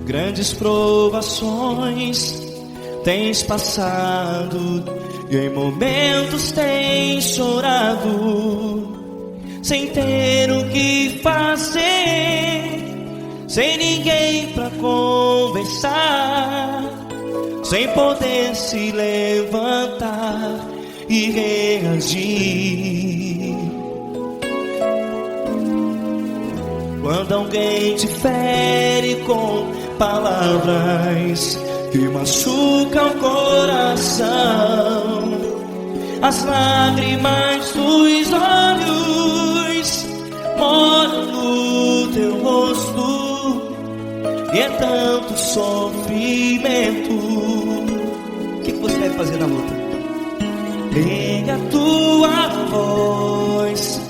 Grandes provações tens passado, e em momentos tens chorado, sem ter o que fazer, sem ninguém pra conversar, sem poder se levantar e reagir. Quando alguém te fere com palavras que machucam o coração, as lágrimas dos olhos moram no teu rosto, e é tanto sofrimento. O que você deve fazer na luta? Pega a tua voz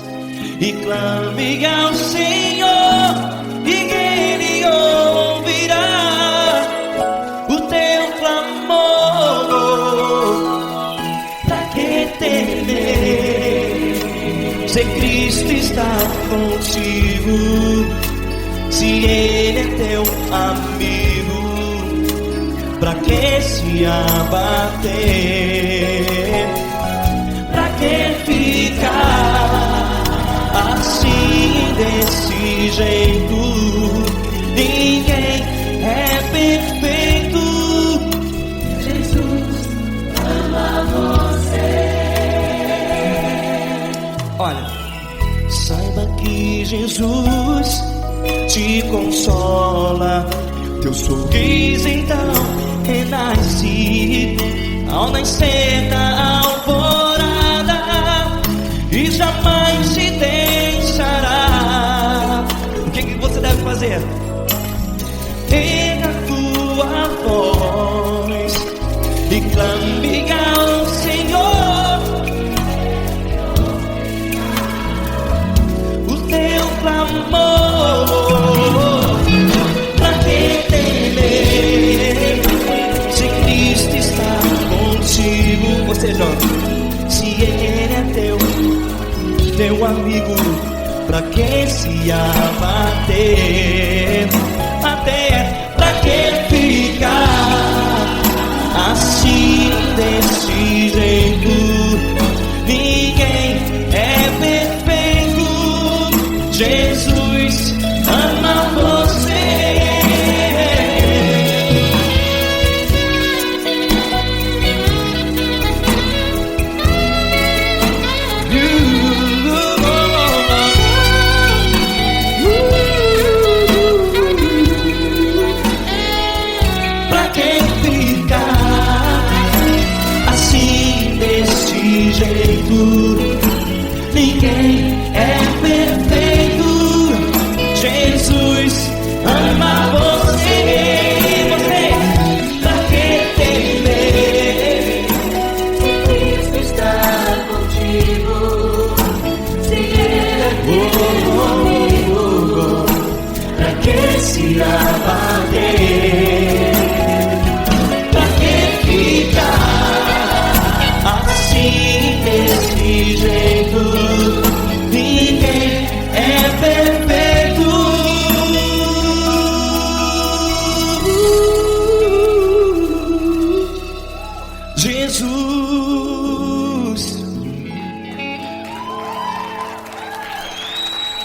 e clame ao Senhor, e Ele ouvirá o teu clamor. Pra que temer, se Cristo está contigo, se Ele é teu amigo? Pra que se abater? Pra que ficar assim, desse jeito? Ninguém é perfeito. Jesus ama você. Olha, saiba que Jesus te consola, teu sorriso então renasce ao nascer da alvorada, e jamais te deixará. O que você deve fazer? Pega a tua voz e clame ao Senhor, o teu clamor. Pra que temer, se Cristo está contigo? Você jovem, se Ele é teu amigo, pra que se abater? Até pra que ficar assim, desse jeito? Ninguém é perfeito. Jesus ama você. Ninguém é perfeito. Jesus ama você. Você, pra que temer? Cristo está contigo, se Ele é teu amigo. Pra que se abater? Pra que ficar assim, desse jeito? Ninguém é perfeito. Jesus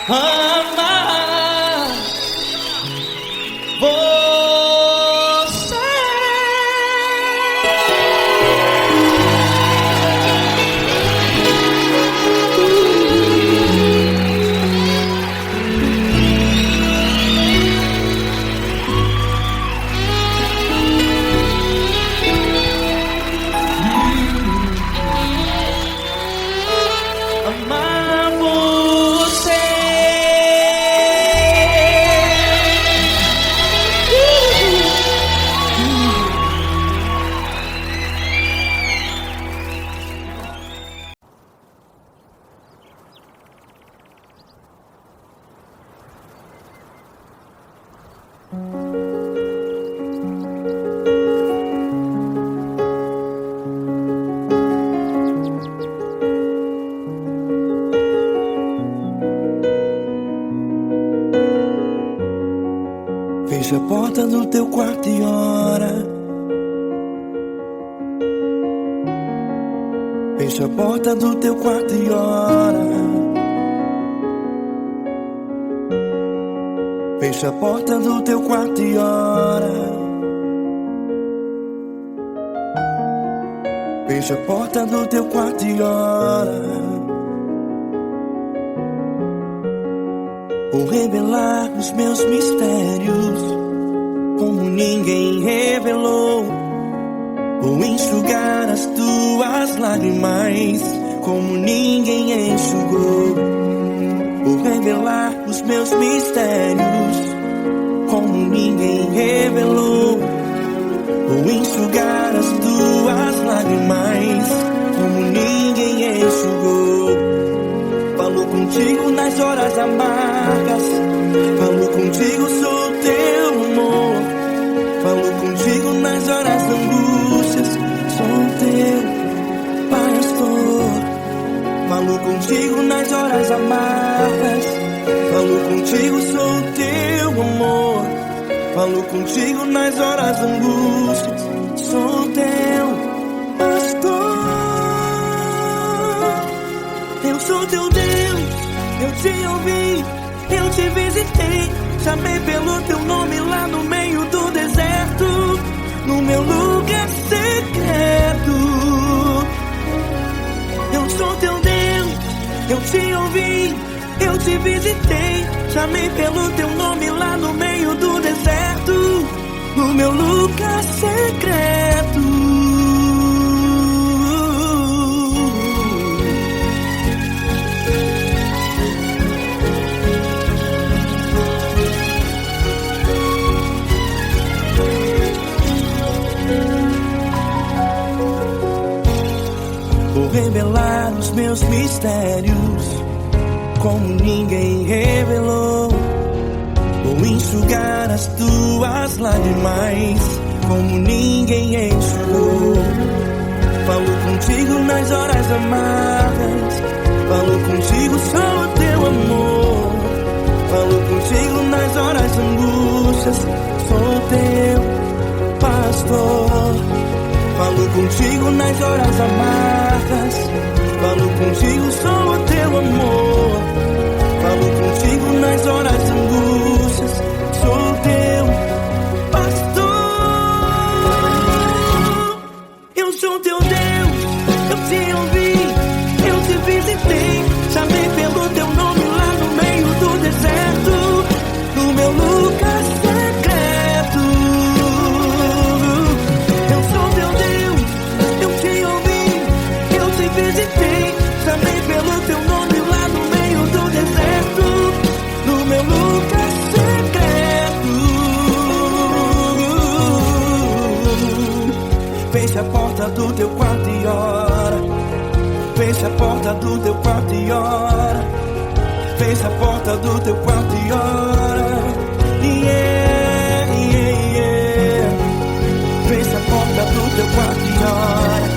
ama você. Fecha a porta do teu quarto e ora. Fecha a porta do teu quarto e ora. Fecha a porta do teu quarto e ora. Fecha a porta do teu quarto e ora. Vou revelar os meus mistérios como ninguém revelou. Vou enxugar as tuas lágrimas como ninguém enxugou. Vou revelar os meus mistérios como ninguém revelou. Vou enxugar as tuas lágrimas como ninguém enxugou. Falo contigo nas horas amargas, falo contigo, sou teu amor. Falo contigo nas horas da angústias, sou teu pastor. Falo contigo nas horas amargas, falo contigo, sou teu amor. Falo contigo nas horas da angústias, sou teu pastor. Eu sou teu Deus, eu te ouvi, eu te visitei. Chamei pelo teu nome lá no meio do deserto, no meu lugar secreto. Eu sou teu Deus, eu te ouvi, eu te visitei. Chamei pelo teu nome lá no meio do deserto, no meu lugar secreto. Vou revelar os meus mistérios como ninguém revelou. Vou enxugar as tuas lágrimas como ninguém enxugou. Falo contigo nas horas amargas, falo contigo, sou teu amor. Falo contigo nas horas angústias, sou teu pastor. Falo contigo nas horas amargas, falo contigo, sou teu amor. Falo contigo nas horas angústias, sou teu pastor. Eu sou teu Deus, eu te ouvi, eu te visitei. Chamei pelo teu nome lá no meio do deserto, no meu lugar secreto. Eu sou teu Deus, eu te ouvi, eu te visitei. Chamei pelo teu nome lá no meio do deserto, no meu lugar secreto. Fecha a porta do teu quarto e ora. Fecha a porta do teu quarto e ora. Fecha a porta do teu quarto e ora. Yeah, yeah, yeah. Fecha a porta do teu quarto e ora.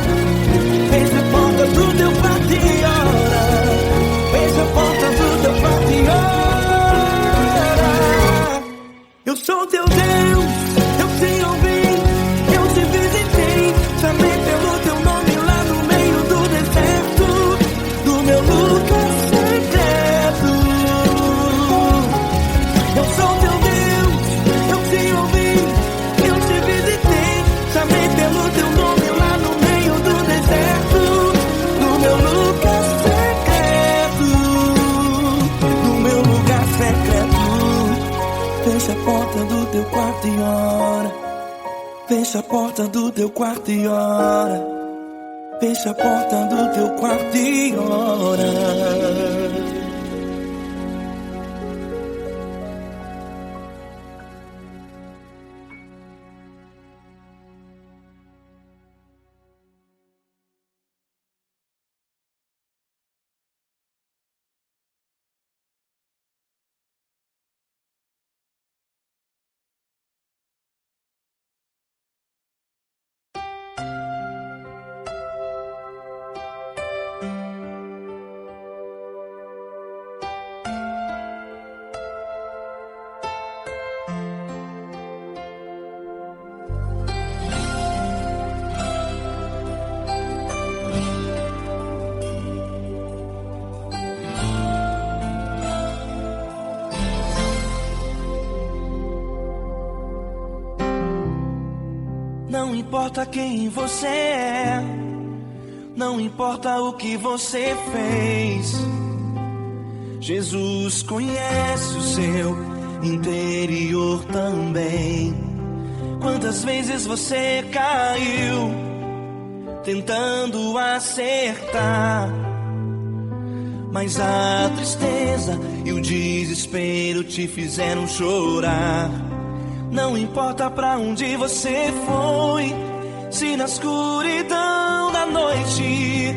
Fecha a porta do teu quarto e ora. Fecha a porta do teu quarto e ora. Eu sou teu Deus, eu te ouvi, eu te visitei. Chamei pelo teu nome lá no meio do deserto, do meu lugar secreto. Eu sou teu Deus, eu te ouvi, eu te visitei. Chamei pelo teu nome lá no meio do deserto, no meu lugar secreto, no meu lugar secreto. Fecha a porta do teu quarto e ora. Fecha a porta do teu quarto e ora. Fecha a porta do teu quarto e ora. Não importa quem você é, não importa o que você fez, Jesus conhece o seu interior também. Quantas vezes você caiu tentando acertar, mas a tristeza e o desespero te fizeram chorar. Não importa pra onde você foi, se na escuridão da noite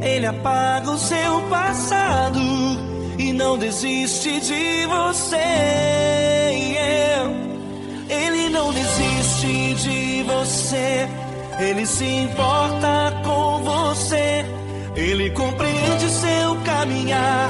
Ele apaga o seu passado e não desiste de você. Ele não desiste de você, Ele se importa com você, Ele compreende seu caminhar.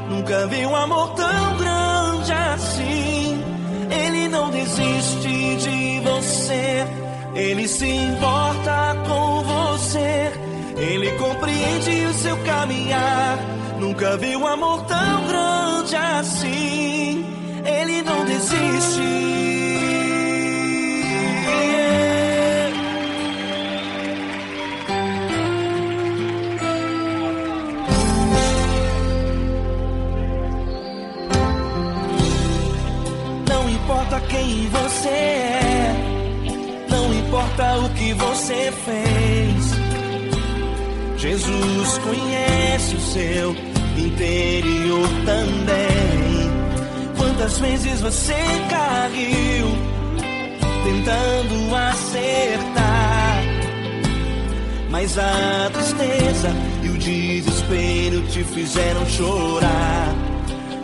Nunca vi um amor tão grande assim. Ele não desiste de você, Ele se importa com você, Ele compreende o seu caminhar. Nunca vi um amor tão grande assim. Ele não desiste. Não importa quem você é, não importa o que você fez, Jesus conhece o seu interior também. Quantas vezes você caiu tentando acertar, mas a tristeza e o desespero te fizeram chorar.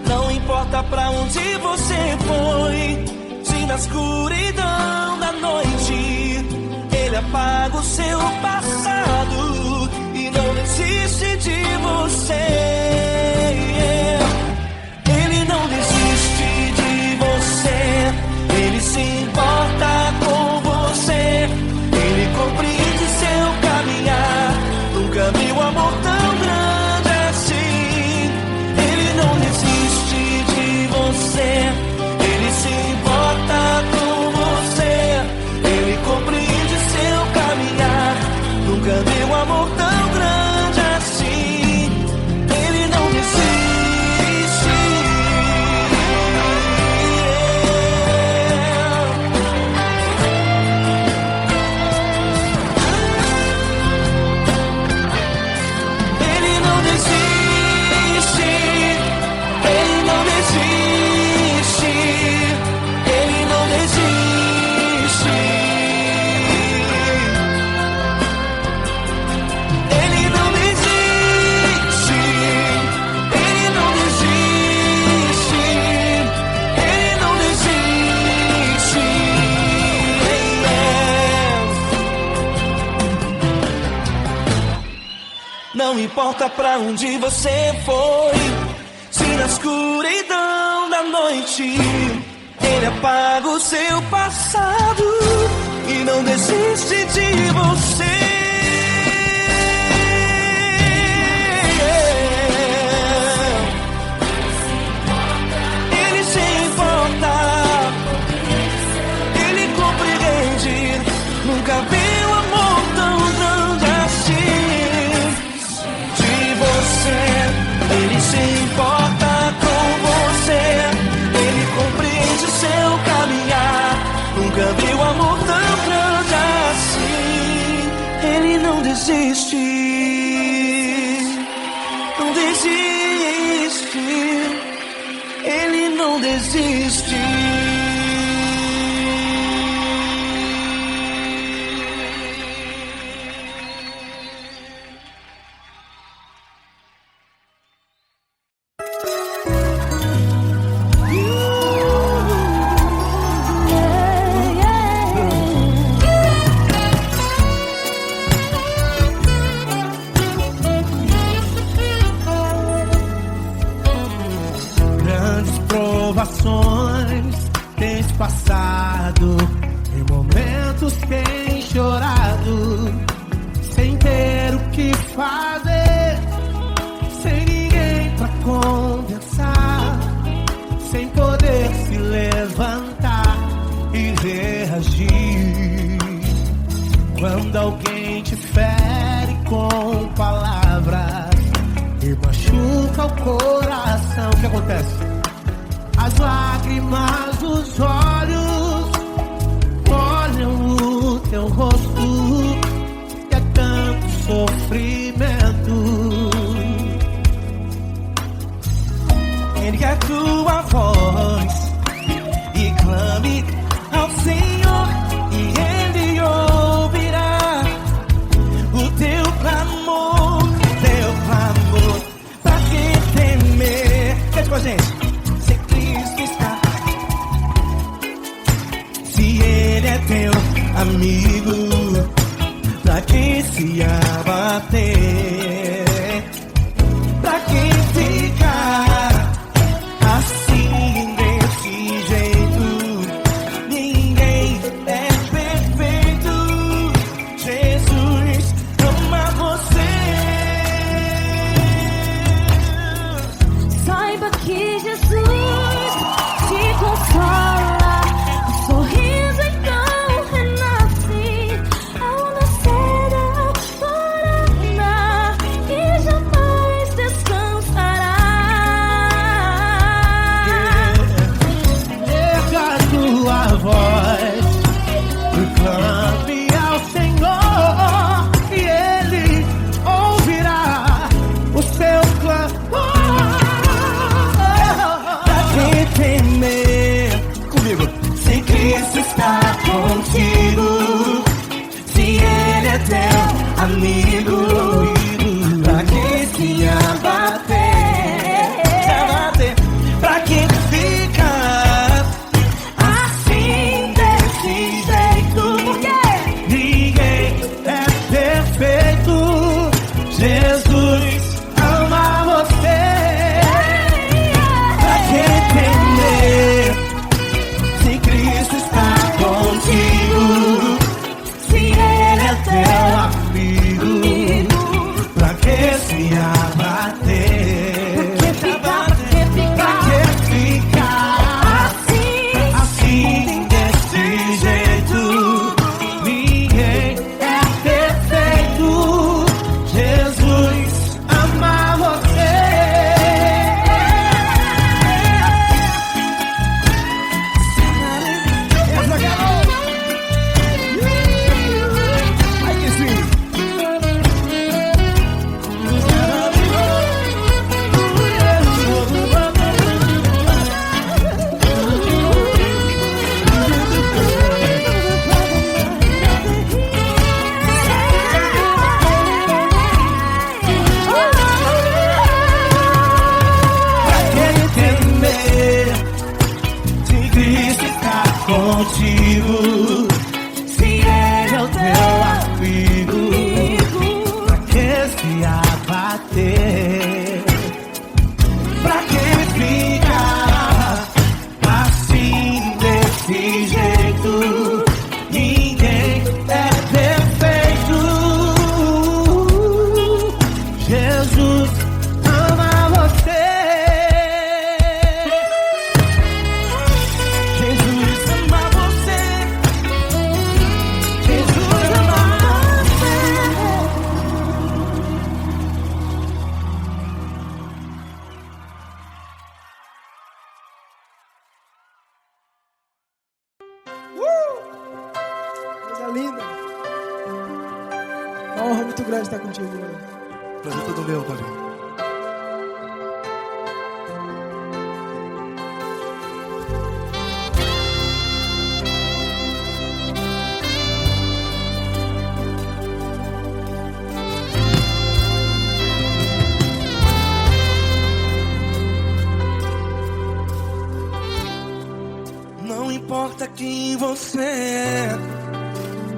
Não importa pra onde você foi, se na escuridão da noite Ele apaga o seu passado e não desiste de você. Ele não desiste de você, Ele se importa com você, Ele compreende seu caminhar. Nunca vi um amor tão grande assim. Ele não desiste de você, Ele se importa com você, Ele compreende seu caminhar. Nunca vi um amor tão grande assim. Ele não desiste. Ele não desiste. Ele não desiste. Ele não desiste. Ele não desiste. Ele não desiste. Ele não desiste. Não importa pra onde você foi, se na escuridão da noite Ele apaga o seu passado e não desiste de você. Ele se importa, Ele compreende. Nunca vi um amor tão grande assim. De você, Ele se importa com você, Ele compreende seu caminhar. Nunca vi um amor tão grande assim. Ele não desiste, não desiste. Ele não desiste. Grandes provações tens passado, em momentos tens chorado, sem ter o que fazer, sem ninguém pra conversar, sem poder se levantar e reagir. que acontece? As lágrimas dos olhos olham o teu rosto, e é tanto sofrimento. Erga a tua voz e clame ao Senhor, e Ele ouvirá o teu clamor, pra que temer? Cante com a gente. Se Cristo está, se Ele é teu amigo, pra que se abater? Pra que ficar assim desse jeito? Ninguém é perfeito. Jesus ama você. Saiba que Jesus te consola, o sorriso então renasce ao nascer da aurora e jamais descansará. Erga a tua voz e clame ao Senhor, e Ele ouvirá o seu clamor. Pra que temer? Comigo. Se Cristo está contigo, se Ele é teu amigo, pra que se abater? Pra que ficar assim desse jeito? Por quê? Ninguém é perfeito. Jesus ama você. Pra que temer? Se Cristo está contigo, se Ele é teu Amigo, pra que se abater? Pra que ficar Assim desse jeito. Ninguém é perfeito. Jesus ama você. Essa garota. Ai que sim. Pra que temer? Se Cristo está contigo, se Ele é o teu Amigo, pra que se abater? pra que ficar assim desse jeito? Ninguém é perfeito. Jesus ama você. Jesus ama você. Jesus ama você. Coisa linda. É uma honra muito grande estar contigo, mano. Prazer todo meu, Paulinho. Não importa quem você é,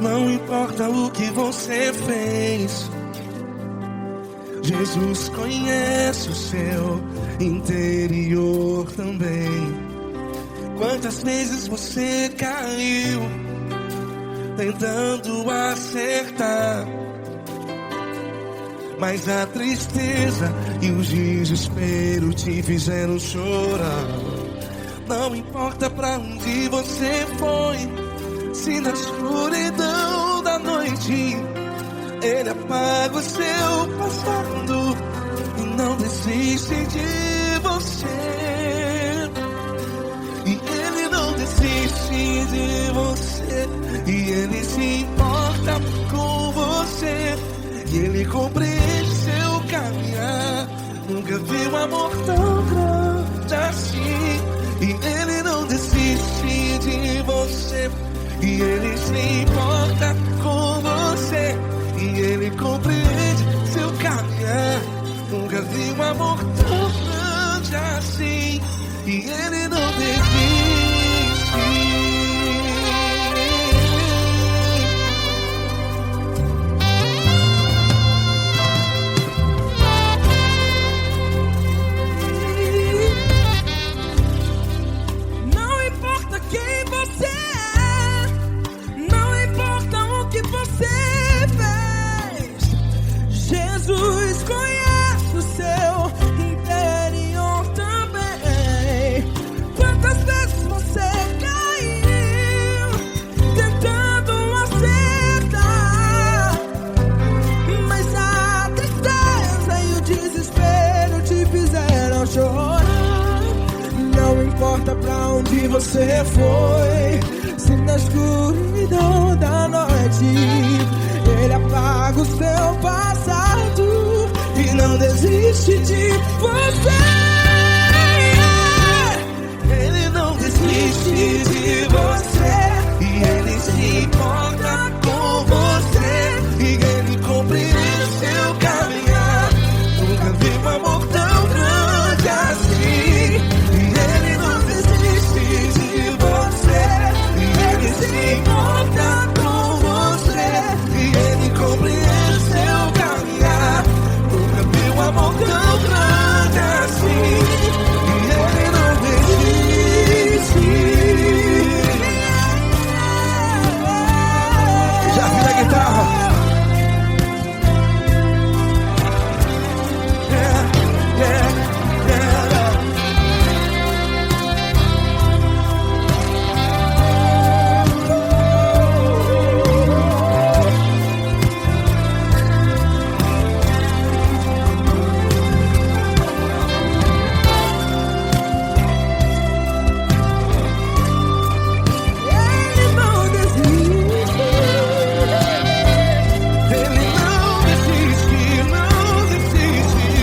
não importa o que você fez, Jesus conhece o seu interior também. Quantas vezes você caiu tentando acertar, mas a tristeza e o desespero te fizeram chorar. Não importa pra onde você foi, se na escuridão da noite Ele apaga o seu passado e não desiste de você. de você. E Ele se importa com você. E Ele compreende seu caminhar. Nunca vi um amor tão grande assim. E Ele não desiste de você. E Ele se importa com você. E Ele compreende seu caminhar. Nunca vi um amor tão grande assim. E Ele não desiste. Não importa quem você é, não importa o que você fez, Jesus conhece o seu interior também. Quantas vezes você caiu tentando acertar, mas a tristeza e o desespero te fizeram chorar. Não importa pra onde você foi, se na escuridão da noite Ele apaga o seu passado e não desiste de você. Ele não desiste de você. E Ele se importa com você. E Ele compreende seu caminhar. Nunca vi um amor tão grande assim. E Ele não desiste de você. E Ele se importa com você. E Ele compreende seu caminhar. Nunca vi um amor tão grande assim. E Ele não desiste. Já vi a guitarra. Ele não desiste. Ele não desiste, não desiste.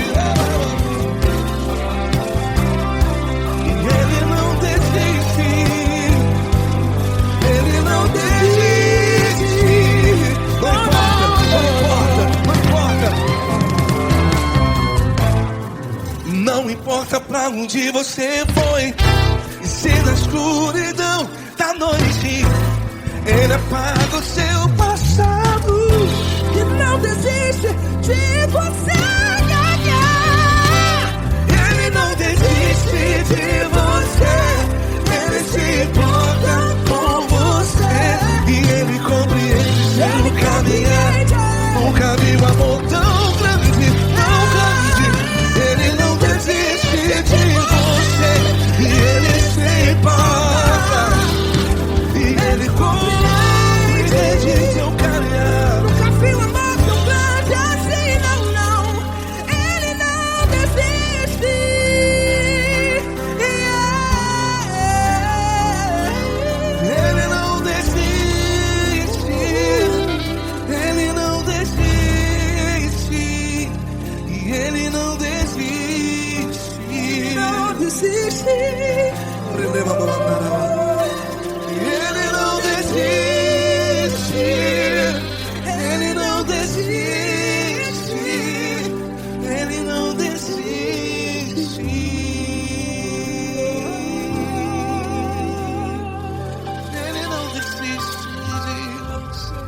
E Ele não desiste. Ele não desiste. Não importa pra onde você foi, e se na escuridão da noite Ele apaga o seu passado. E não desiste de você. Ele não desiste de você. Ele se importa com você. E Ele compreende seu caminhar. Nunca vi um amor tão grande, tão grande. Ele não desiste de você. E Ele se importa. E Ele compreende seu caminhar. Nunca vi um amor tão grande assim, não, não. Ele não desiste. Ele não desiste. Ele não desiste. E Ele não desiste. Não desiste. Ele não desiste. Ele não desiste. Ele não desiste. Ele não desiste de você.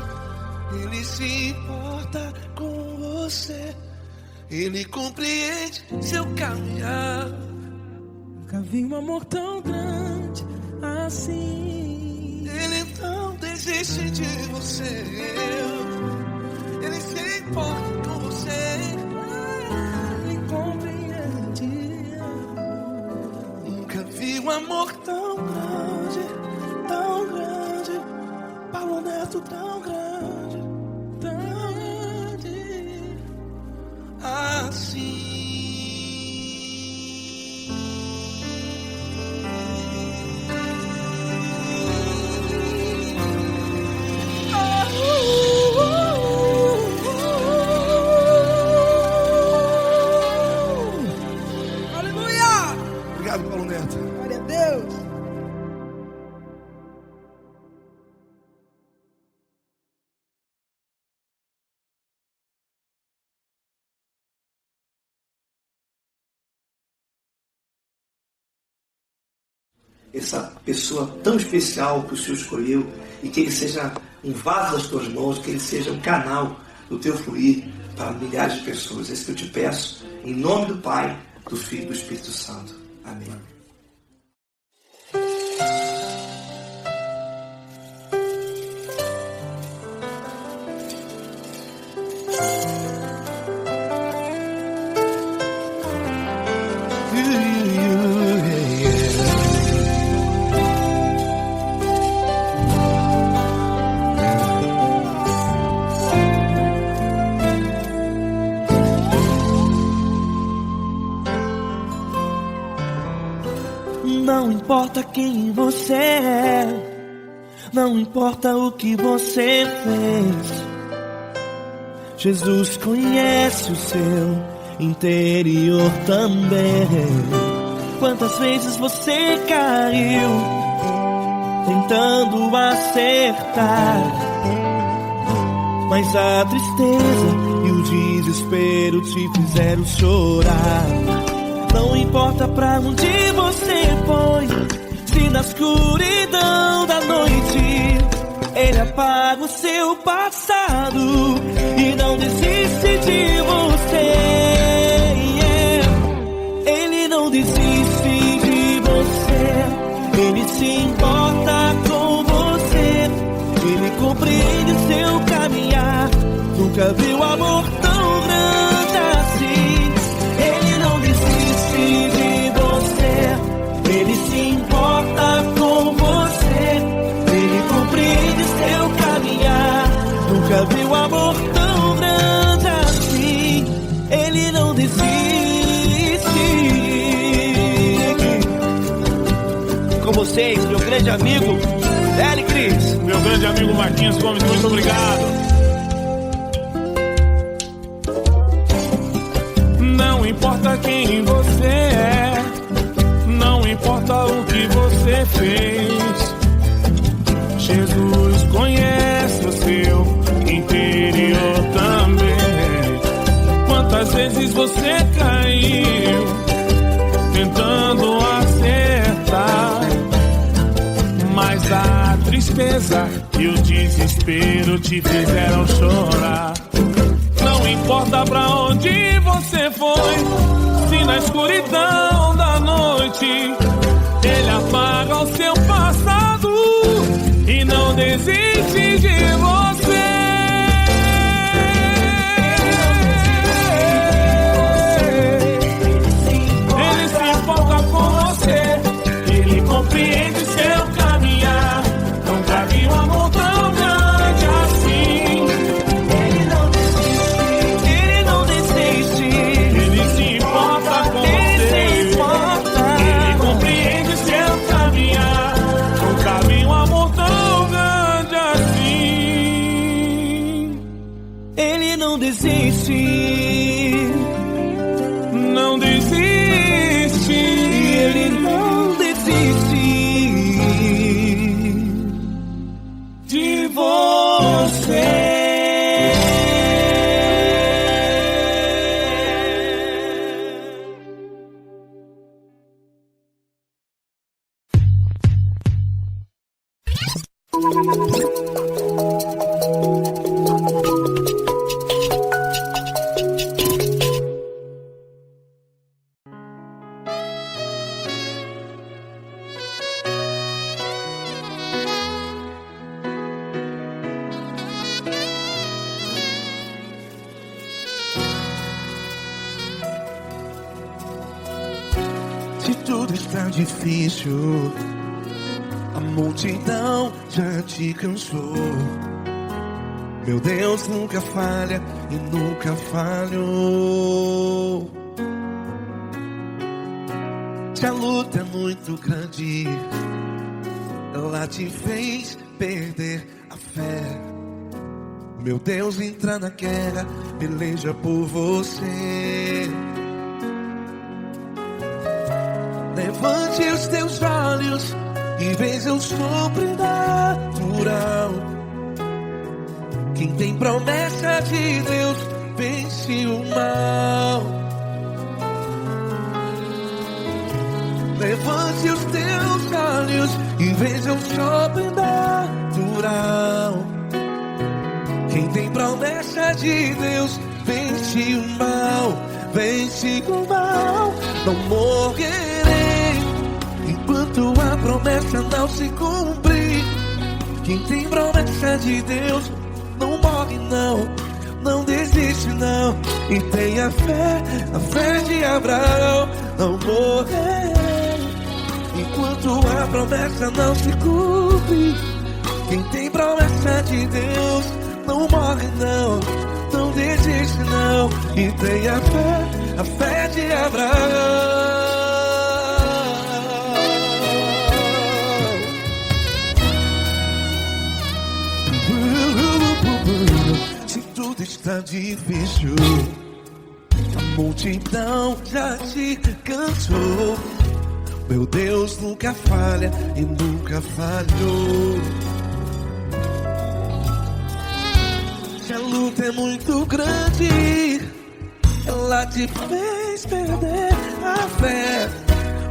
Ele se importa com você. Ele compreende seu caminhar. Nunca vi um amor tão grande assim. Ele não desiste de você. Ele se importa com você. Ele compreende. Nunca vi um amor tão grande, tão grande. Paulo Neto tão grande, tão grande assim. Obrigado, Paulo Neto. Glória a Deus. Essa pessoa tão especial que o Senhor escolheu, e que ele seja um vaso das tuas mãos, que ele seja um canal do teu fluir para milhares de pessoas. É isso que eu te peço, em nome do Pai, do Filho e do Espírito Santo. Amém. Não importa quem você é, não importa o que você fez, Jesus conhece o seu interior também. Quantas vezes você caiu tentando acertar, mas a tristeza e o desespero te fizeram chorar. Não importa pra onde você foi, se na escuridão da noite Ele apaga o seu passado e não desiste de você. Ele não desiste de você, Ele se importa com você, Ele compreende seu caminhar. Nunca viu amor tão grande assim. Ele não desiste de você, Ele se importa com você, Ele compreende seu caminhar. Nunca viu amor tão grande assim. Ele não desiste. Com vocês, meu grande amigo L. Cris, meu grande amigo Marquinhos Gomes, muito obrigado. Não importa quem você é, não importa o que você fez, Jesus conhece o seu interior também. Quantas vezes você caiu tentando acertar, mas a tristeza e o desespero te fizeram chorar. Não importa pra onde você foi, se na escuridão da noite Ele apaga o seu passado e não desiste de você. Ele se importa com você, Ele compreende seu caminhar. Nunca vi um amor tão grande assim. Não desiste, não desiste, Ele não desiste de você. Se tudo está difícil, a multidão já te cansou. Meu Deus nunca falha e nunca falhou. Se a luta é muito grande, ela te fez perder a fé. Meu Deus entra na guerra, peleja por você. Levante os teus olhos e veja o sobrenatural. Quem tem promessa de Deus vence o mal. Levante os teus olhos e veja o sobrenatural. Quem tem promessa de Deus vence o mal. Vence o mal. Não morrerei enquanto a promessa não se cumprir. Quem tem promessa de Deus não morre não, não desiste não. E tenha fé, a fé de Abraão. Não morrerei enquanto a promessa não se cumpre. Quem tem promessa de Deus não morre não, não desiste não. E tenha fé, a fé de Abraão. Se tudo está difícil, a multidão já te cansou. Meu Deus nunca falha e nunca falhou. Se a luta é muito grande, ela te fez perder a fé.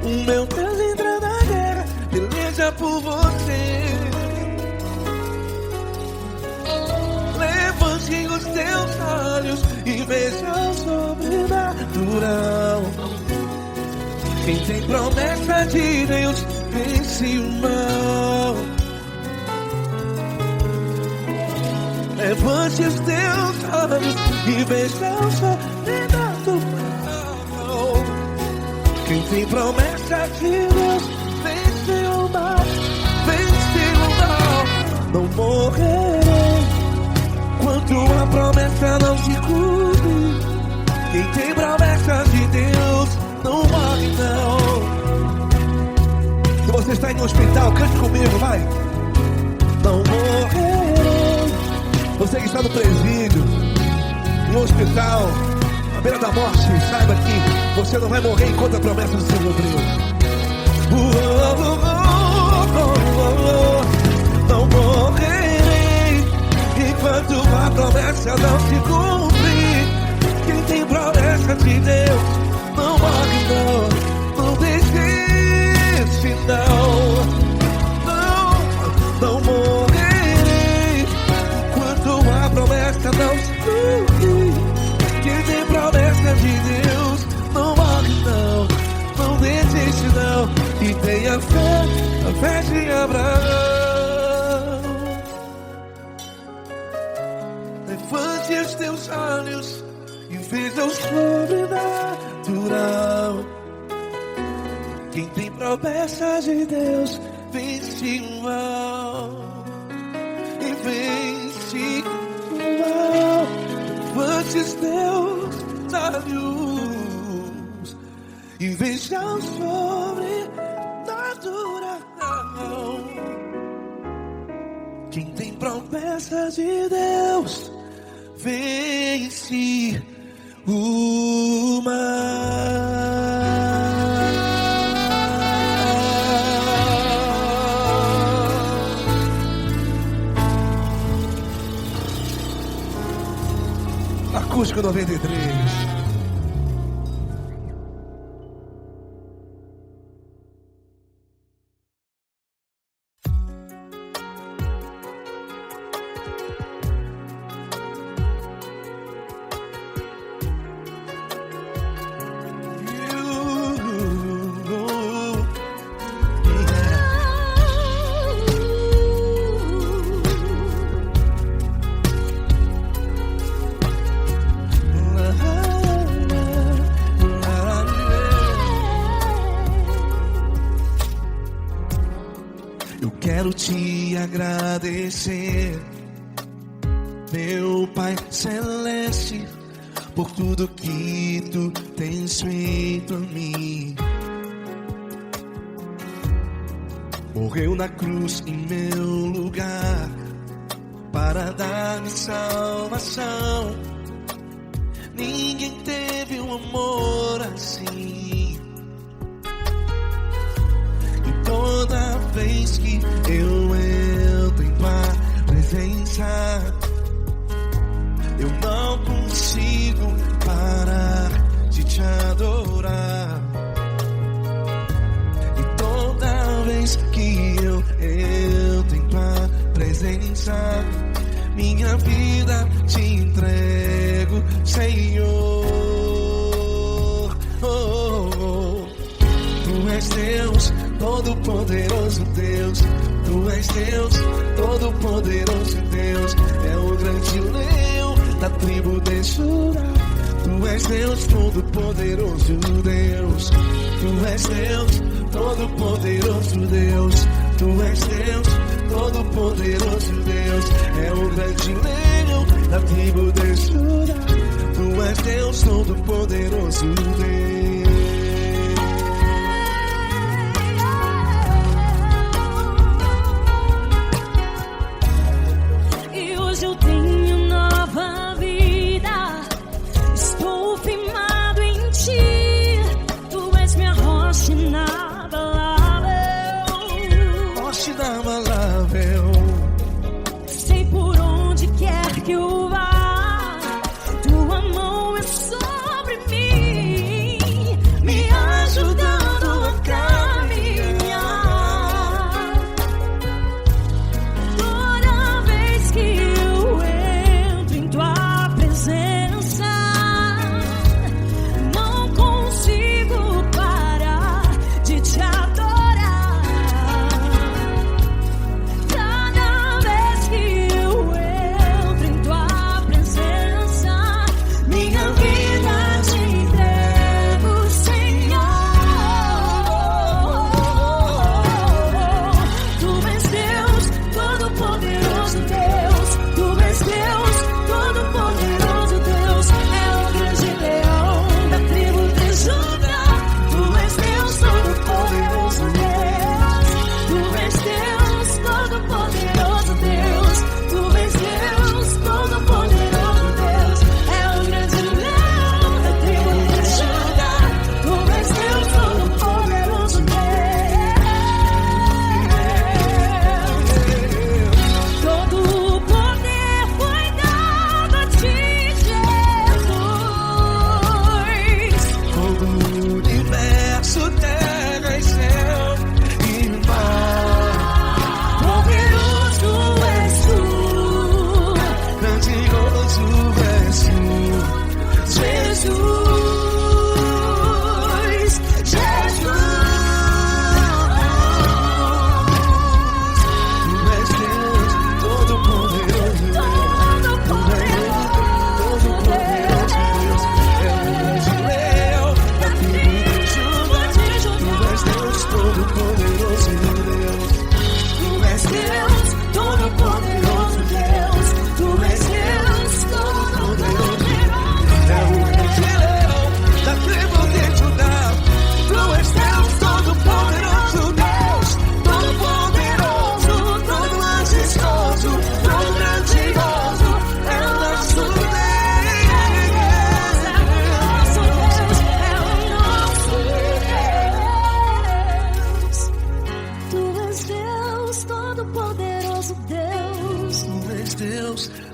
O meu Deus entra na guerra, peleja por você. Levante os teus olhos e veja o sobrenatural. Quem tem promessa de Deus vence o mal. Levante os teus olhos e veja o sobrenatural. Quem tem promessa de Deus vence o mal. Vence o mal. Não morrerei enquanto a promessa não se cumpre. Quem tem promessa de Deus não morre não. Se você está em um hospital, cante comigo, vai. Não morrerei. Você que está no presídio, em um hospital, à beira da morte, saiba que você não vai morrer enquanto a promessa não se cumpriu. Não morrerei enquanto a promessa não se cumprir. Quem tem promessa de Deus não morre não, não desiste não. Não morrerei enquanto a promessa não se cumprir. Quem tem promessa de Deus não morre não, não desiste não. E tenha fé, a fé de Abraão. Levante os teus olhos e veja o sobrenatural. Quem tem promessa de Deus vence o mal. E vence o mal. Levante os teus olhos e veja o sobrenatural. Quem tem promessa de Deus vence o mal. Acústico 93. Quero te agradecer, meu Pai Celeste, por tudo que tu tens feito a mim. Morreu na cruz em meu lugar para dar-me salvação. Ninguém teve um amor assim. vez que eu entro em tua presença, eu não consigo parar de te adorar. E toda vez que eu entro em tua presença, minha vida te entrego, Senhor. Tu és Deus, Todo-Poderoso Deus. Tu és Deus, Todo-Poderoso Deus. É o grande leão da tribo de Judá. Tu és Deus, Todo-Poderoso Deus. Tu és Deus, Todo-Poderoso Deus. Tu és Deus, Todo-Poderoso Deus. É o grande leão da tribo de Judá. Tu és Deus, Todo-Poderoso Deus.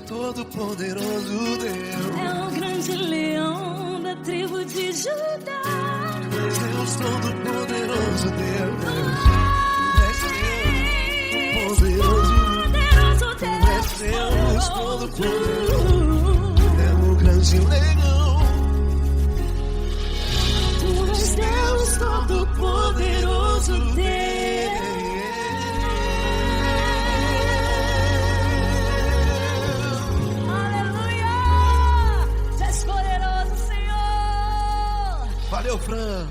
Todo-Poderoso Deus. É o grande leão da tribo de Judá. Tu és Deus, Todo-Poderoso Deus. Tu és Deus, Todo-Poderoso. É o grande leão. Tu és Deus, Todo-Poderoso Deus. Valeu, Fran.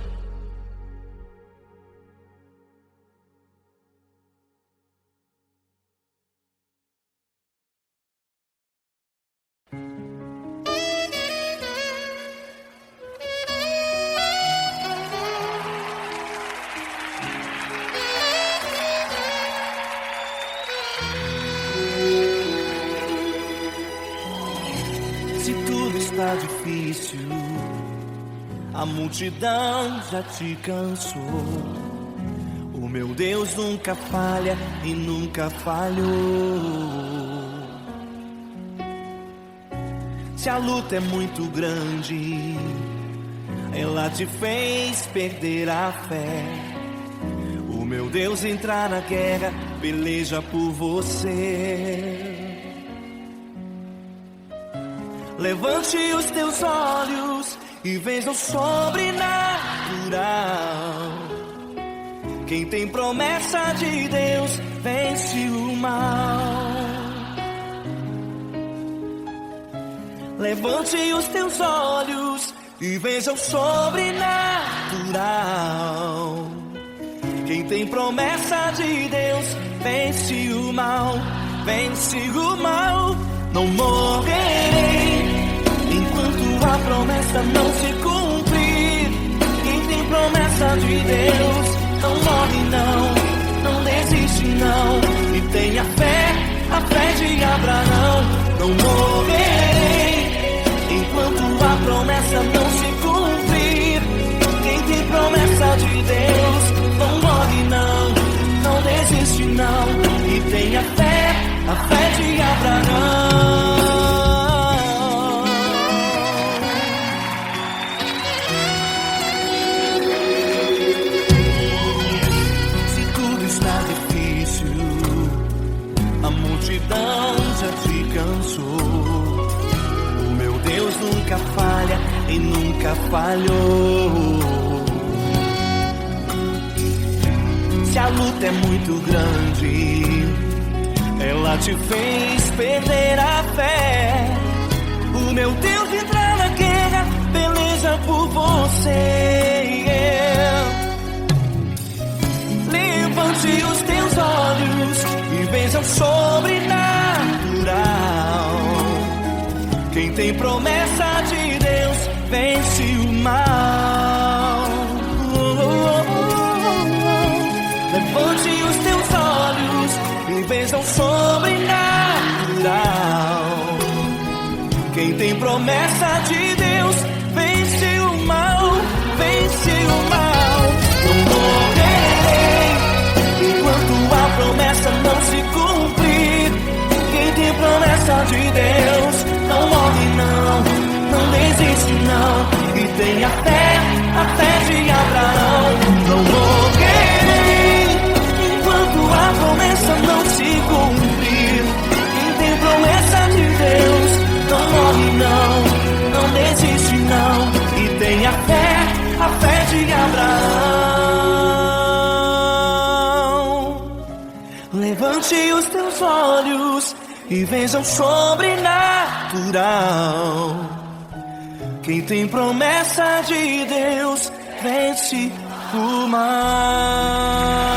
Se tudo está difícil, a multidão já te cansou. O meu Deus nunca falha e nunca falhou. Se a luta é muito grande, ela te fez perder a fé. O meu Deus entrar na guerra, peleja por você. Levante os teus olhos e veja o sobrenatural. Quem tem promessa de Deus vence o mal. Levante os teus olhos e veja o sobrenatural. Quem tem promessa de Deus vence o mal, vence o mal. Não morrerei enquanto a promessa não se cumprir. Quem tem promessa de Deus não morre não desiste não. E tenha fé, a fé de Abraão. Não morrerei enquanto a promessa não se cumprir. Quem tem promessa de Deus não morre não desiste não. E tenha fé, a fé de Abraão. Se tudo está difícil, a multidão já te cansou. O meu Deus nunca falha e nunca falhou. Se a luta é muito grande, ela te fez perder a fé. O meu Deus entra na guerra, peleja por você. Levante os teus olhos e veja o sobrenatural. Quem tem promessa de Deus vence o mal. Levante os teus olhos e veja o sobrenatural. Quem tem promessa de Deus vence o mal, vence o mal. Não morrerei enquanto a promessa não se cumprir. Quem tem promessa de Deus não morre não desiste não. E tenha fé, a fé de Abraão. Não morrerei enquanto a promessa não se cumprir. Quem tem promessa de Deus não morre não desiste não. E tenha fé, a fé de Abraão. Levante os teus olhos e veja o sobrenatural. Quem tem promessa de Deus vence o mal.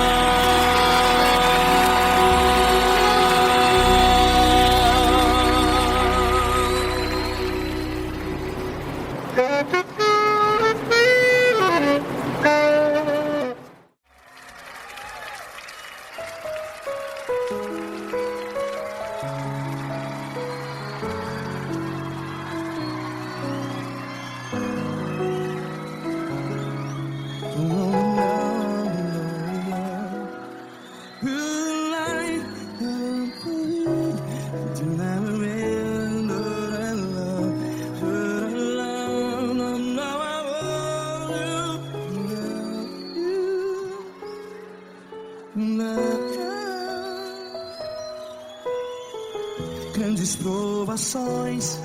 Grandes provações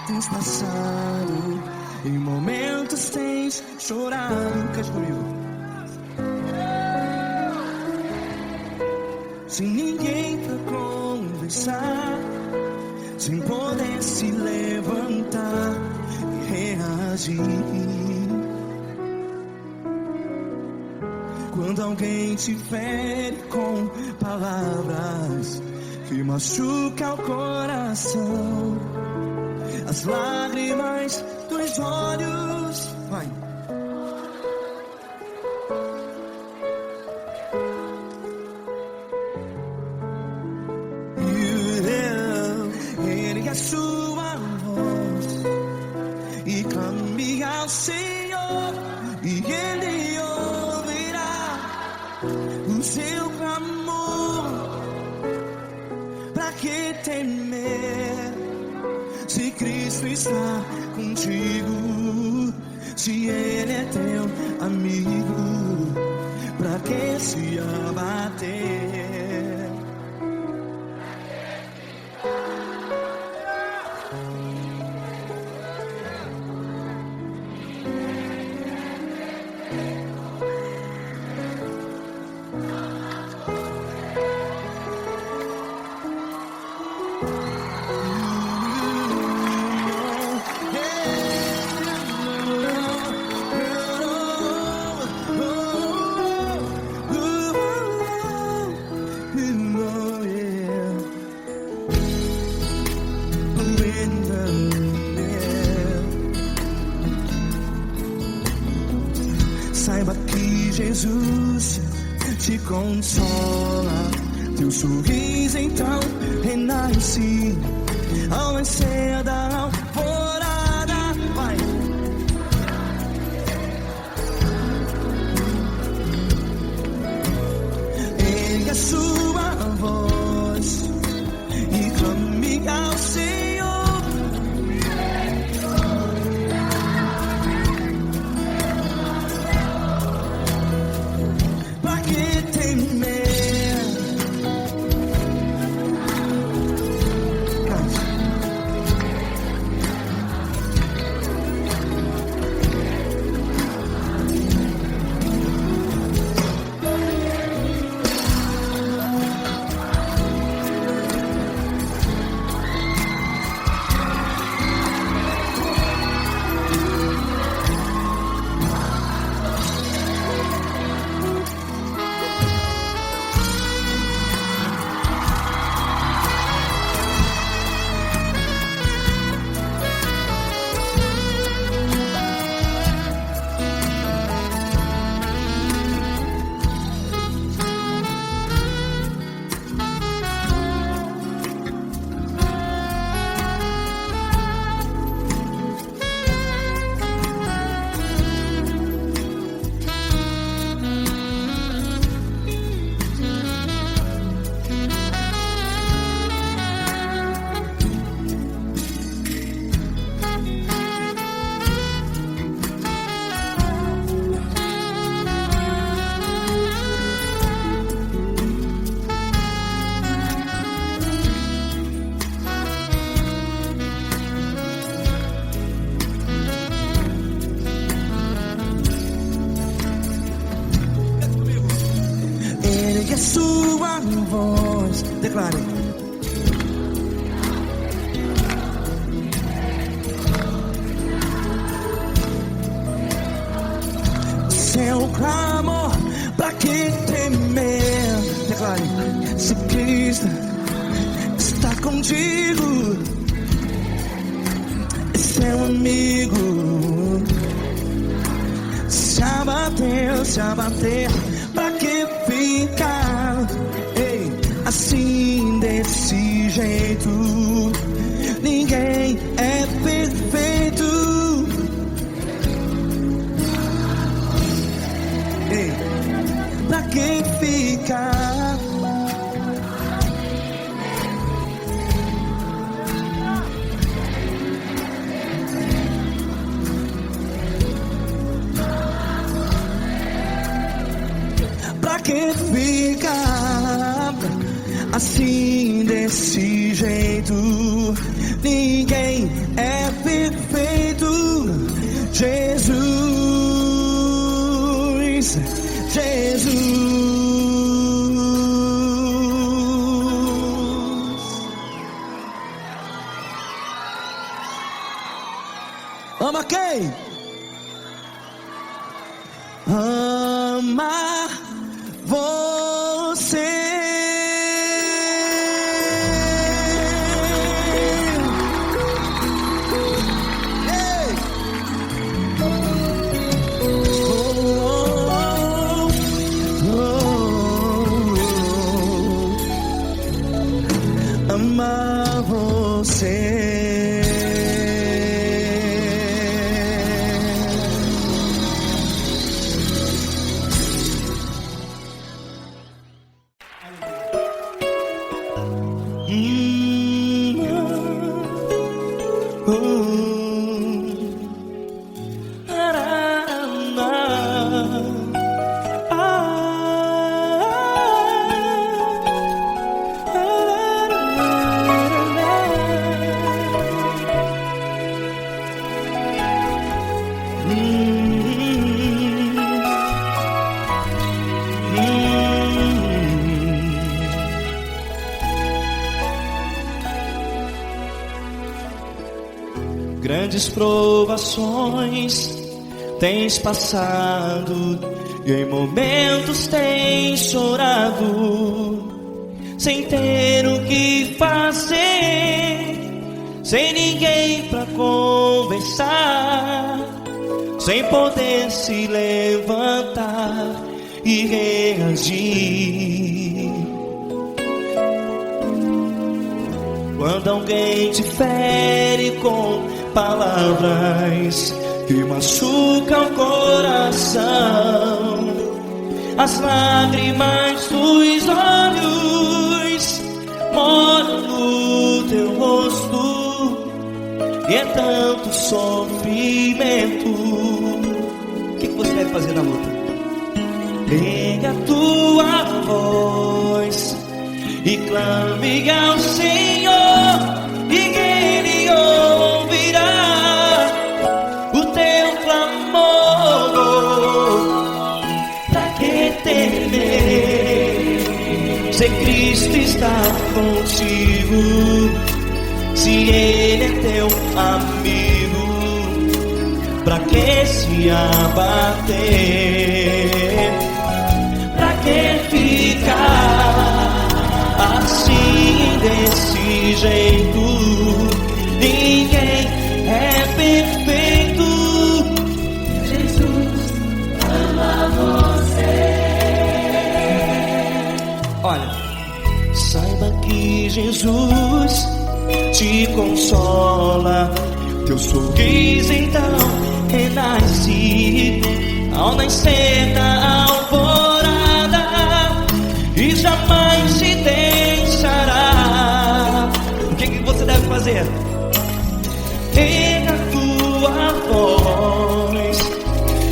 tens passado, em momentos tens chorado. Cante comigo. Sem ninguém pra conversar, sem poder se levantar e reagir. Quando alguém te fere com palavras que machuca o coração, as lágrimas dos olhos, vai. Ergue a sua voz e clame ao Senhor, e Ele ouvirá. seu clamor. Pra que temer se Cristo está contigo? Se Ele é teu amigo, pra que se abater? Saiba que Jesus te consola, teu sorriso então renasce ao nascer da alvorada. Vai. Ergue a sua voz e clame ao Senhor. Ergue a sua voz, declare. Seu clamor, pra que temer? Declare. Se Cristo está contigo, é seu amigo. Se abater, pra que ficar assim desse jeito? Ninguém é perfeito. Pra que ficar? Pra que ficar assim desse jeito? Ninguém é perfeito. Jesus, ama quem? Ama você. Ama você. grandes provações tens passado, e em momentos tens chorado, sem ter o que fazer, sem ninguém pra conversar, sem poder se levantar e reagir. Quando alguém te fere com palavras que machucam o coração, as lágrimas dos olhos molham no teu rosto, e é tanto sofrimento. O que você deve fazer na luta? Pega a tua voz e clame ao Senhor, e Ele ouvirá o teu clamor. Pra que temer, se Cristo está contigo, se Ele é teu amigo? Pra que se abater? Pra que ficar assim, desse jeito? Ninguém é perfeito. Jesus ama você. Olha, saiba que Jesus te consola, teu sorriso então renasce ao nascer da alvorada, e jamais te deixará. O que você deve fazer? Pega a tua voz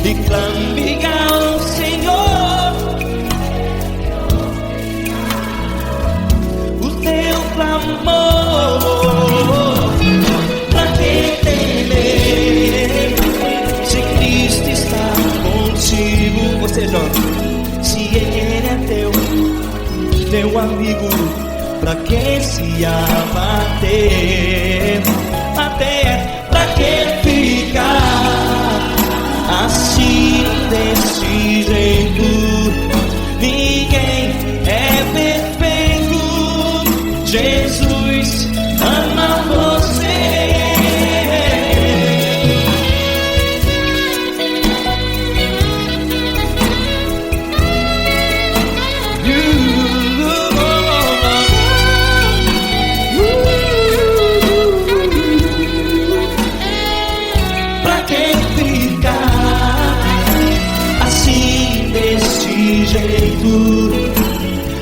e clame ao Senhor, o teu clamor. Pra que temer, se Cristo está contigo? Você joga. Se Ele é teu amigo, pra que se abater? Até pra que ficar assim, desse jeito? Ninguém é perfeito. Jesus ama você.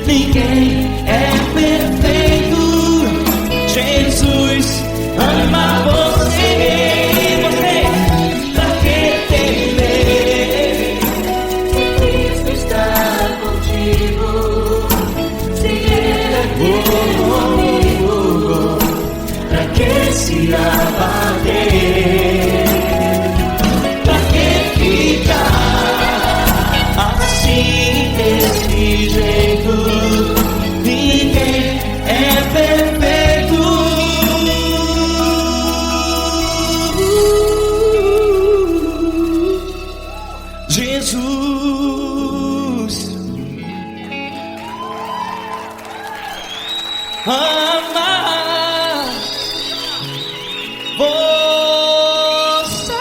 Ninguém é perfeito. Jesus ama você. Pra que temer, se Cristo está contigo, se Ele é teu amigo? Pra que se abater? Pra que ficar assim, desse jeito? Ninguém é perfeito. Jesus ama você.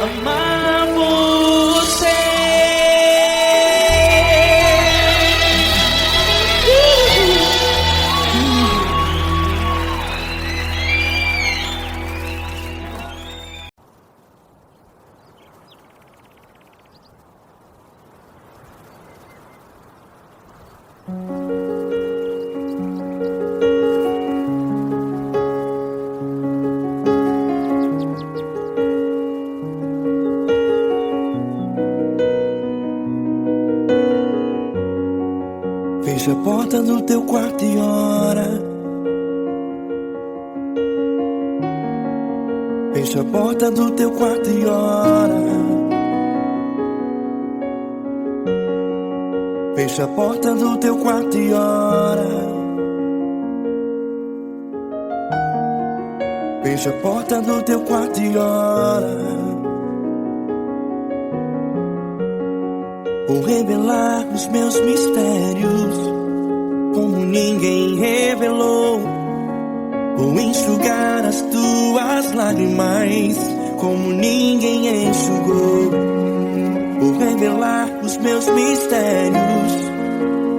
Amar você. Fecha a porta do teu quarto e ora. Fecha a porta do teu quarto e ora. Fecha a porta do teu quarto e ora. Fecha a porta do teu quarto e ora. Vou revelar os meus mistérios como ninguém revelou. Vou enxugar as tuas lágrimas como ninguém enxugou. Vou revelar os meus mistérios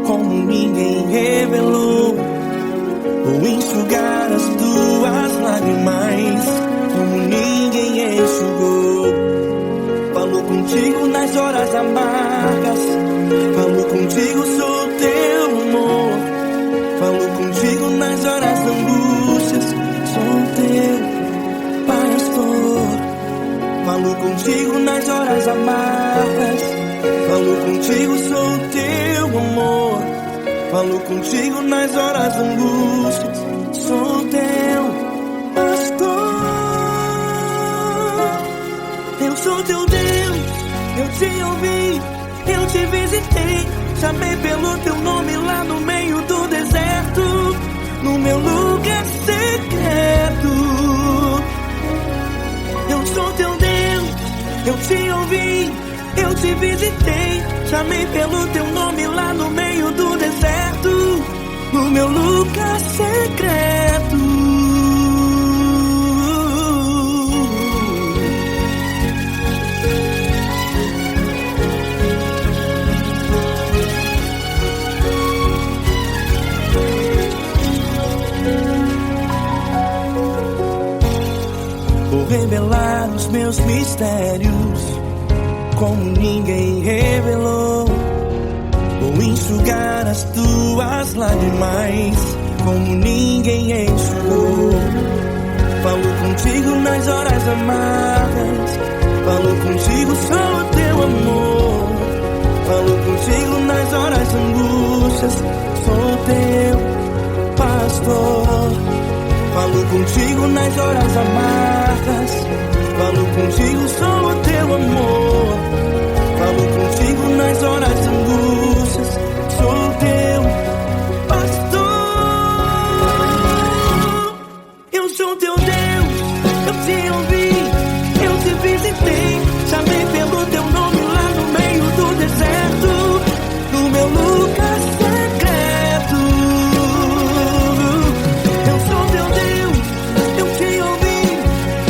como ninguém revelou. Vou enxugar as tuas lágrimas como ninguém enxugou. Falo contigo nas horas amargas, falo contigo, sou teu amor. Falo contigo nas horas da angústias, sou teu pastor. Falo contigo nas horas amargas, falo contigo, sou teu amor. Falo contigo nas horas da angústias, sou teu pastor. Eu sou teu Deus, eu te ouvi, eu te visitei. Chamei pelo teu nome lá no meio do deserto, no meu lugar secreto. Eu sou teu Deus, eu te ouvi, eu te visitei. Chamei pelo teu nome lá no meio do deserto, no meu lugar secreto. Vou revelar os meus mistérios como ninguém revelou. Vou enxugar as tuas lágrimas como ninguém enxugou. Falo contigo nas horas amargas, falo contigo, sou teu amor. Falo contigo nas horas angústias, sou teu pastor. Falo contigo nas horas amargas, falo contigo, sou teu amor. Falo contigo nas horas angústias, sou teu pastor. Eu sou teu Deus, eu te ouvi, eu te visitei. Chamei pelo teu nome lá no meio do deserto, no meu lugar secreto. Eu sou teu Deus, eu te ouvi,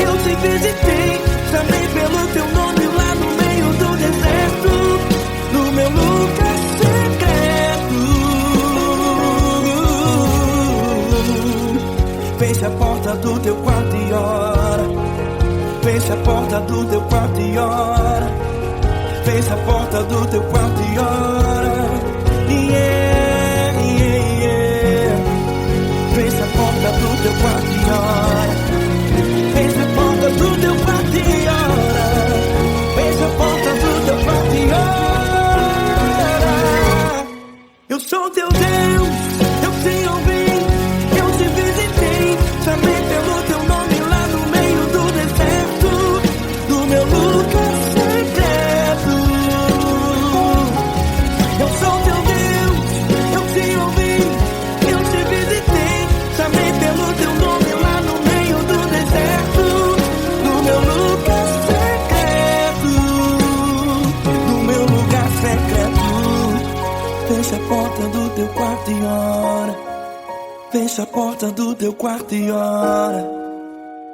eu te visitei. Chamei pelo teu nome lá no meio do deserto, no meu lugar secreto. Fecha a porta do teu quarto e ora. Fecha a porta do teu quarto e ora. Fecha a porta do teu quarto e ora. Yeah, yeah, yeah. Fecha a porta do teu quarto e ora. Fecha a porta do teu quarto e ora. Fecha a porta do teu quarto e ora. Eu sou teu Deus, eu te ouvi, eu te visitei. Chamei pelo teu nome lá no meio do deserto, no meu lugar secreto. Eu sou teu Deus, eu te ouvi, eu te visitei. Chamei pelo teu nome lá no meio do deserto, no meu lugar secreto, no meu lugar secreto. Fecha a porta do teu quarto e ora. Fecha a porta do teu quarto e ora.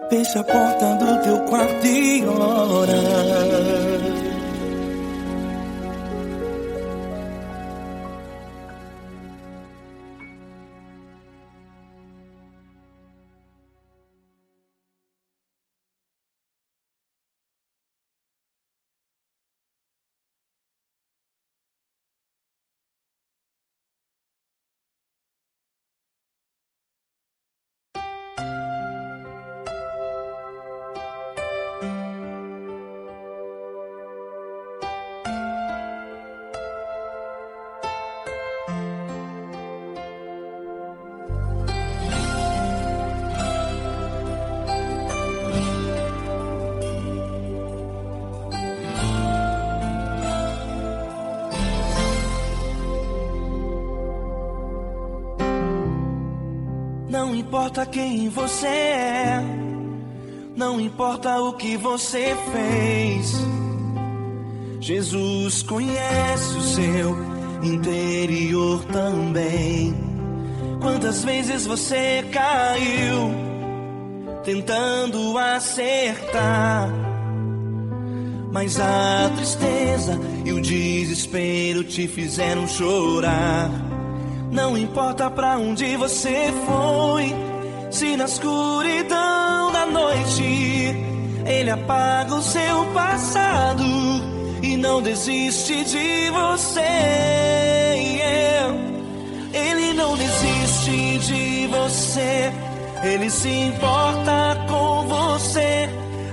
Fecha a porta do teu quarto e ora. importa quem você é, não importa o que você fez, Jesus conhece o seu interior também. Quantas vezes você caiu tentando acertar, mas a tristeza e o desespero te fizeram chorar. Não importa pra onde você foi, se na escuridão da noite Ele apaga o seu passado e não desiste de você. Ele não desiste de você, Ele se importa com você,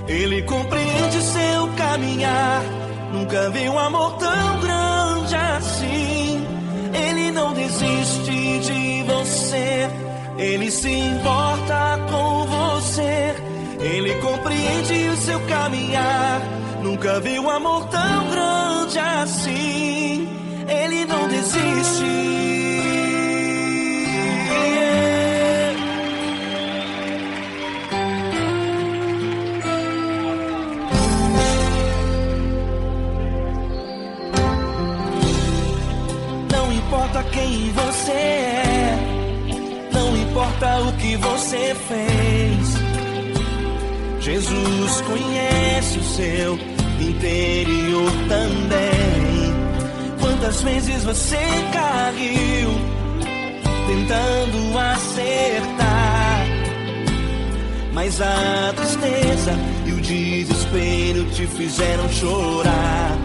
Ele compreende seu caminhar. Nunca vi um amor tão grande assim. Ele não desiste de você, Ele se importa com você, Ele compreende o seu caminhar. Nunca vi um amor tão grande assim. Ele não desiste. Não importa quem você é, não importa o que você fez, Jesus conhece o seu interior também. Quantas vezes você caiu tentando acertar, mas a tristeza e o desespero te fizeram chorar.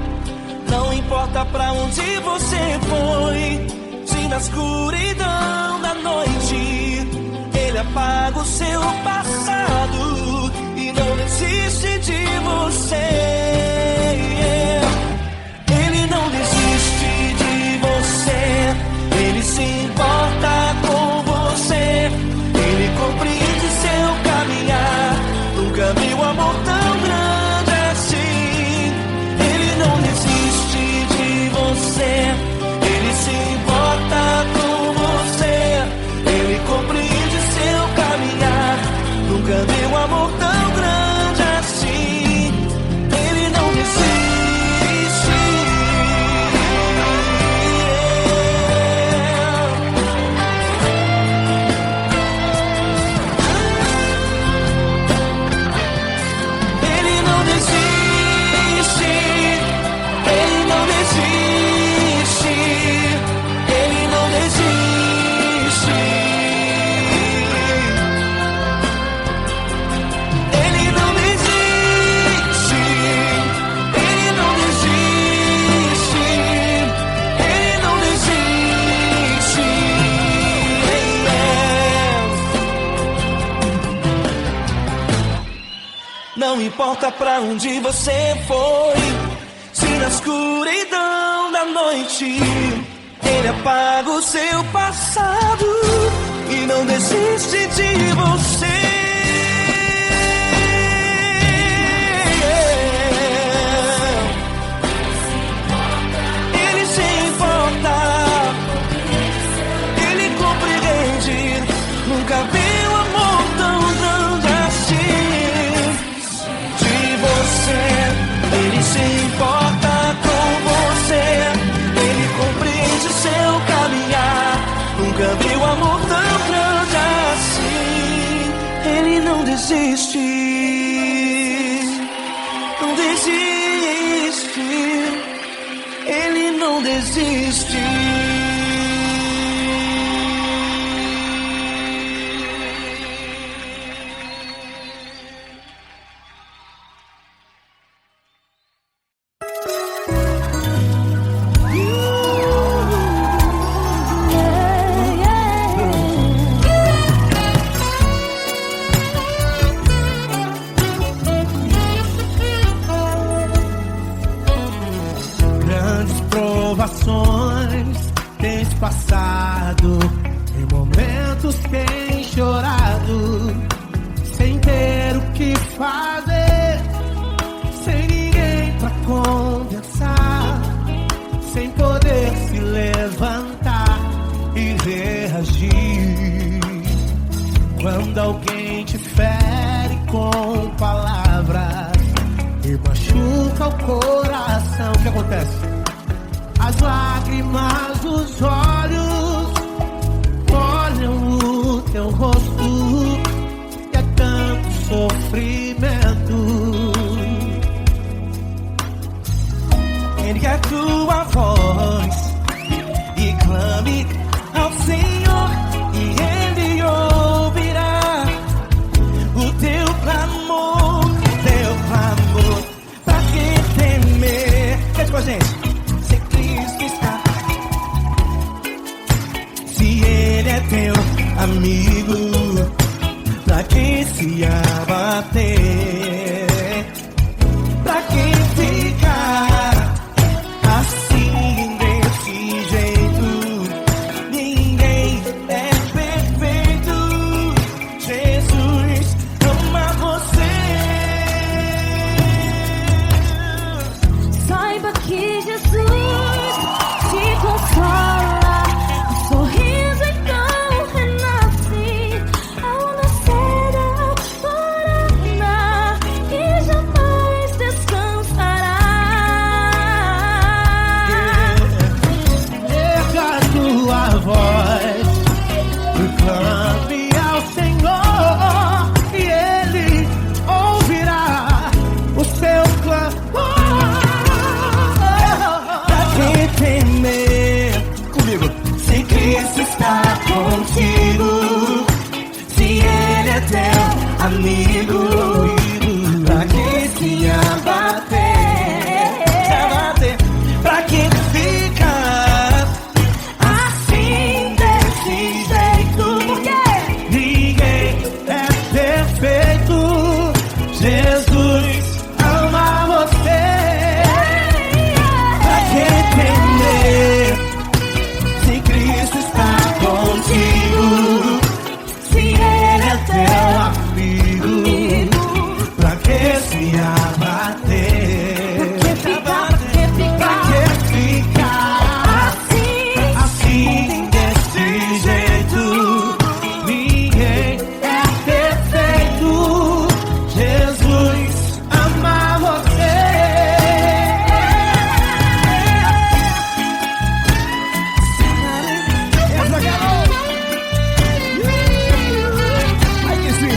Não importa pra onde você foi, se na escuridão da noite Ele apaga o seu passado e não desiste de você. Ele não desiste de você, Ele se importa com você, Ele compreende seu caminhar. Nunca vi um amor tão grande assim. Ele não desiste de você, Ele se importa com você, Ele compreende seu caminhar. Nunca vi um amor tão grande assim. Ele não desiste. Ele não desiste. Ele não desiste. Ele não desiste. Ele não desiste. Ele não desiste. Ele não desiste. Não importa pra onde você foi, se na escuridão da noite Ele apaga o seu passado e não desiste de você. Ele se importa, Ele compreende. Nunca vi um amor tão grande assim. De você, Ele se importa com você, Ele compreende seu caminhar. Nunca vi um amor tão grande assim. Ele não desiste, não desiste. Ele não desiste. Grandes provações tens passado, em momentos tens chorado, sem ter o que fazer, sem ninguém pra conversar, sem poder se levantar e reagir. Quando alguém te fere com palavras e machuca o coração, o que acontece? As lágrimas dos olhos molham o teu rosto e é tanto sofrimento. Ergue a tua voz e clame ao Senhor e Ele ouvirá o teu clamor, pra que temer? Cante com a gente. Se Cristo está, se Ele é teu amigo, pra que se abater? Pra que ficar assim desse jeito? Ninguém é perfeito. Jesus ama você. Saiba que Jesus te consola, o sorriso então renasce ao nascer da alvorada e jamais descansará. Erga a tua voz, clame ao Senhor e Ele ouvirá o seu clamor. Pra que temer? Comigo. Se Cristo está contigo, se Ele é teu amigo, pra que se abater? Pra que ficar assim desse jeito? Porque Ninguém é perfeito. Jesus ama você. pra que temer? Se Cristo está contigo, se Ele é teu Amigo, pra que se abater? Pra que ficar assim desse jeito? Ninguém é perfeito. Jesus ama você. Essa garota. Ai que sim.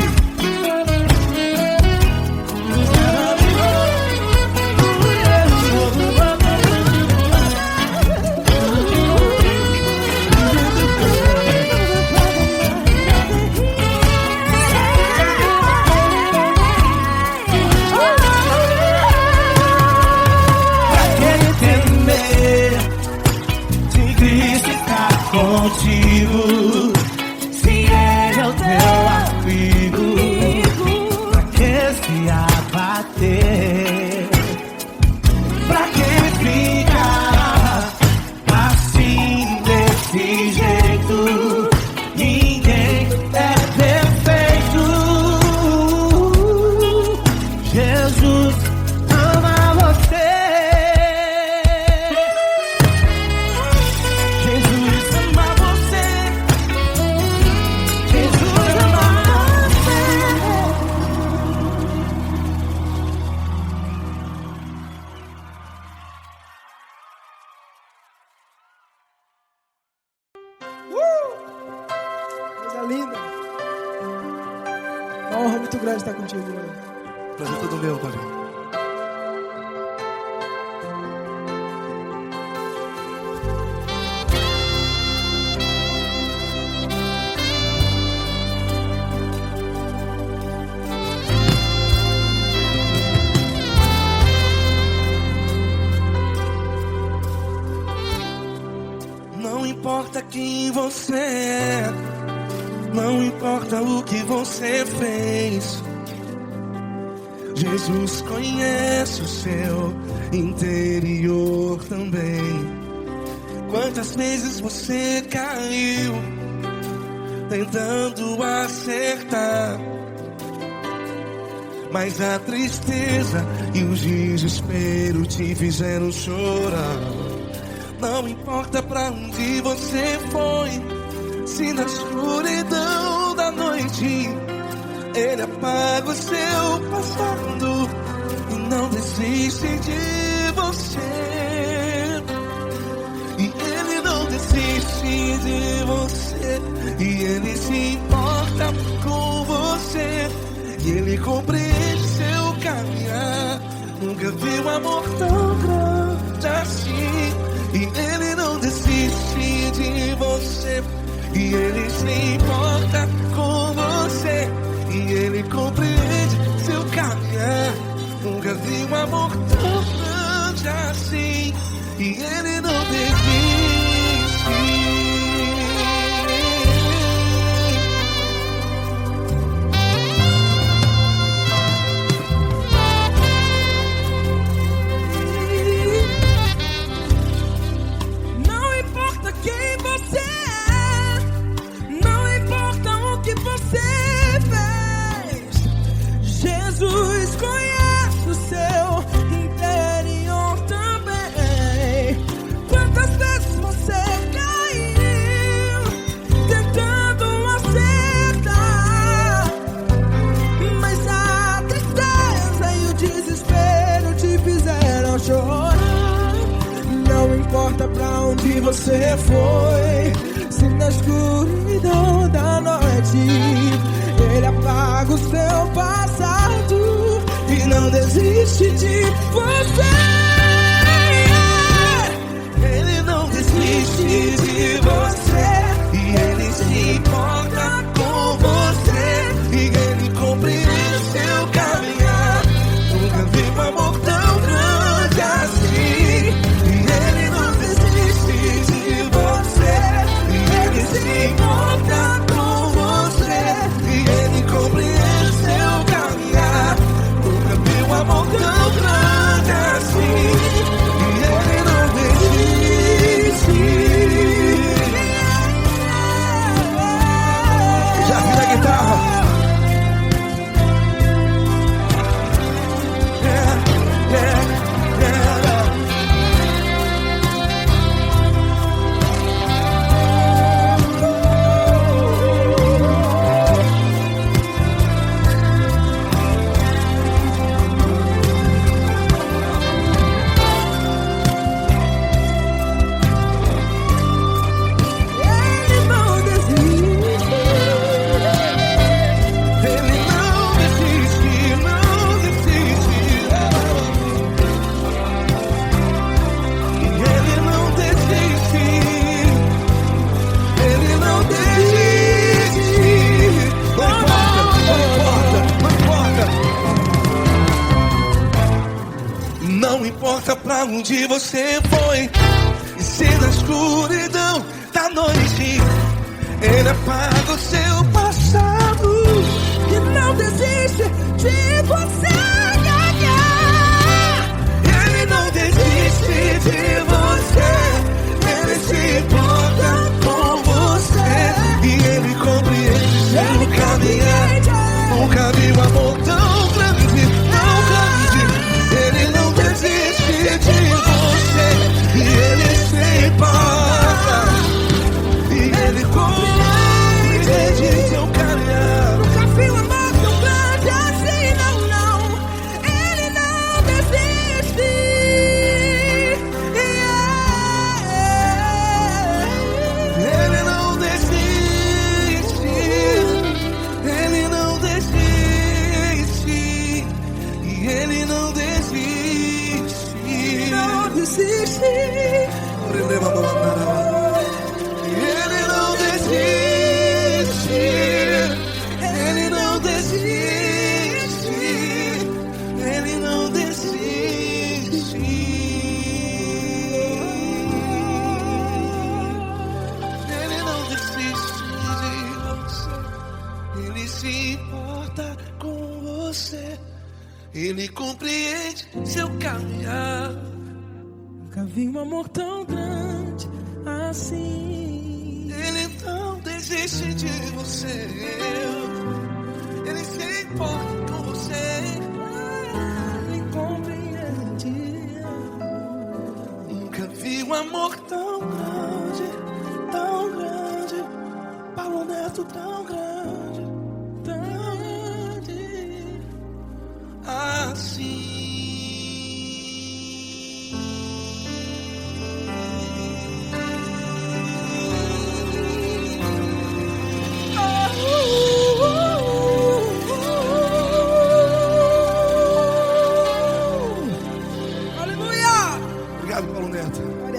Pra que temer? Se Cristo está contigo, se Ele é o teu Amigo, pra que se abater? pra que ficar assim desse jeito? Ninguém é perfeito. Jesus ama você. Jesus ama você. Jesus ama você. Coisa linda. Uma honra muito grande estar contigo, mano. Prazer todo meu, Paulinho. Não importa quem você é, não importa o que você fez, Jesus conhece o seu interior também. Quantas vezes você caiu tentando acertar, mas a tristeza e o desespero te fizeram chorar. Não importa pra onde você foi, se na escuridão da noite noite. Ele apaga o seu passado e não desiste de você. E ele não desiste de você. E ele se importa com você. E ele compreende seu caminhar. Nunca vi um amor tão grande assim. E ele não desiste de você. E ele se importa com você. E ele compreende seu caminhar. Nunca vi um amor tão grande assim. E ele não desiste. Não importa quem você é, não importa o que você fez, Jesus conhece o seu interior também. Quantas vezes você caiu tentando acertar, mas a tristeza e o desespero te fizeram chorar. Não importa pra onde você foi, se na escuridão da noite ele apaga o seu passado e não desiste de você. Ele não desiste de você. E ele se importa com você. E ele compreende seu caminhar. Nunca vi um amor tão grande assim. E ele não desiste de você. E ele se importa com você. E ele compreende seu caminhar. Nunca vi um amor tão grande assim. E ele não desiste. Já vi na guitarra. Ele não desiste. Ele não desiste, não desiste. E ele não desiste. Ele não desiste. Não importa, não importa. Não importa pra onde você foi. E se na escuridão da noite ele apaga o seu passado. E não desiste de você. Ele não desiste de você. Ele se importa com você. E ele compreende seu caminhar. Nunca vi um amor tão grande, tão grande. Ele não desiste de você. E ele se importa. E ele compreende seu caminhar. Nunca vi um amor tão grande assim, não, não. Ele não desiste. Ele não desiste. Ele não desiste. E ele não desiste. Não desiste. Ele não desiste. Ele não desiste. Ele não desiste. Ele não desiste de você. Ele se importa com você. Ele compreende seu caminhar. Nunca vi um amor tão grande assim. Ele não desiste de você. Ele se importa com você. Ele compreende. Nunca vi um amor tão grande, tão grande. Paulo Neto tão grande. aberta.